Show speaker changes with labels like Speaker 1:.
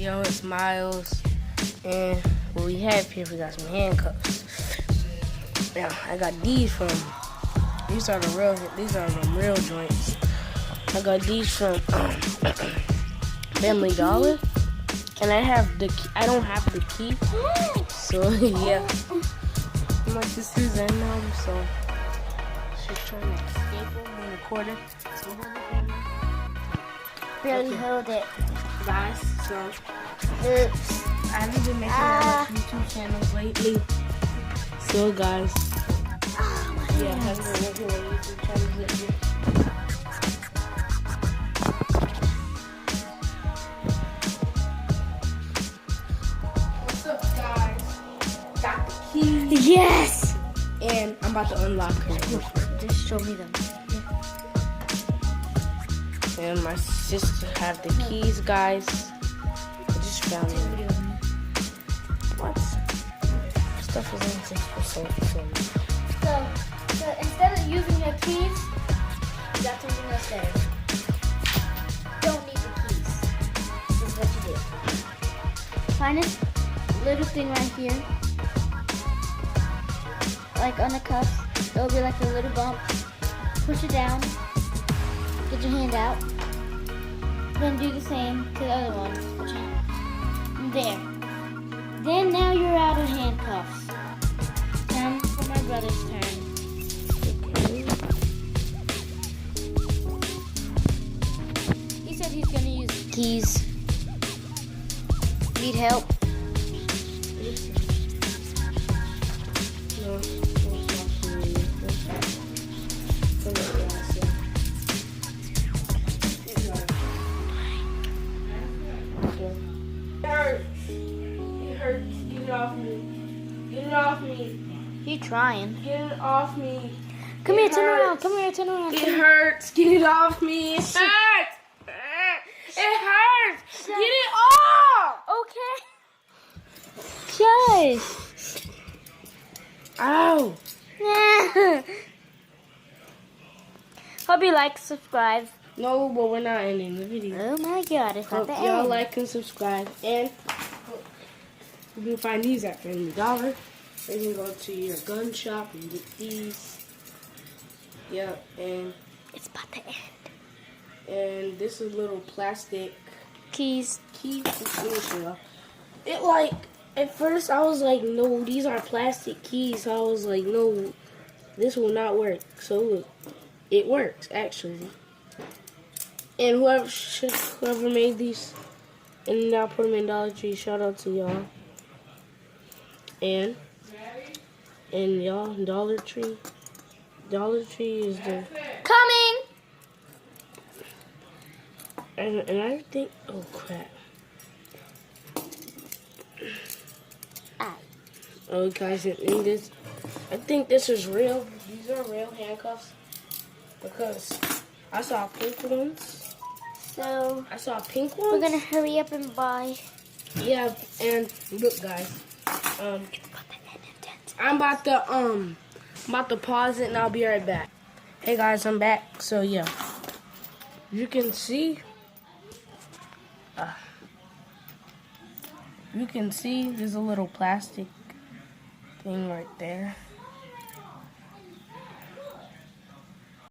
Speaker 1: Yo, it's Miles, and what we have here, we got some handcuffs. Now, I got these from, these are the real joints. I got these from Family Dollar, and I don't have the key, so yeah. I'm like, this is in them, so she's trying to escape them and record it. So hold the camera.
Speaker 2: Barely hold it.
Speaker 1: Guys, so
Speaker 2: Oops.
Speaker 1: I haven't been making that much YouTube channels lately. So guys, yeah, I haven't been making a YouTube channels lately. What's up, guys? Got the keys.
Speaker 2: Yes!
Speaker 1: And I'm about to unlock her.
Speaker 2: Just show me them.
Speaker 1: And my sister have the keys, guys. I just found them. What? Stuff is in 6%.
Speaker 2: So instead of using your keys, you got something else there. Don't need the keys. This is what you do. Find this little thing right here. Like on the cuffs, there'll be like a little bump. Push it down. Get your hand out. Then do the same to the other one. There. Then now you're out of handcuffs. Time for my brother's turn. He said he's gonna use keys. Need help?
Speaker 1: Get it off me. Get it off me.
Speaker 2: He trying.
Speaker 1: Get it off me.
Speaker 2: Come here, turn around. Come here, turn around.
Speaker 1: It hurts. Get it off me. It hurts. It hurts. Get it off.
Speaker 2: Okay. Shush.
Speaker 1: Ow.
Speaker 2: Hope you like, subscribe.
Speaker 1: No, but we're not ending the video.
Speaker 2: Oh my God, it's not
Speaker 1: Hope
Speaker 2: the
Speaker 1: y'all
Speaker 2: end.
Speaker 1: like and subscribe. And you can find these at Family Dollar. You can go to your gun shop and get these. Yep, and
Speaker 2: It's about to end.
Speaker 1: and this is little plastic
Speaker 2: Keys.
Speaker 1: key situation. It like at first I was like, no, these are plastic keys. So I was like, no, this will not work. So look, it works actually. And whoever made these, and I put them in Dollar Tree. Shout out to y'all. And y'all, Dollar Tree is the
Speaker 2: Coming.
Speaker 1: and I think, oh crap. Oh guys, in this, I think this is real. These are real handcuffs because I saw pink ones.
Speaker 2: So
Speaker 1: I saw pink ones.
Speaker 2: we're gonna hurry up and buy.
Speaker 1: Yeah, and look, guys. I'm about to pause it and I'll be right back. Hey guys, I'm back. So yeah, you can see. You can see there's a little plastic thing right there.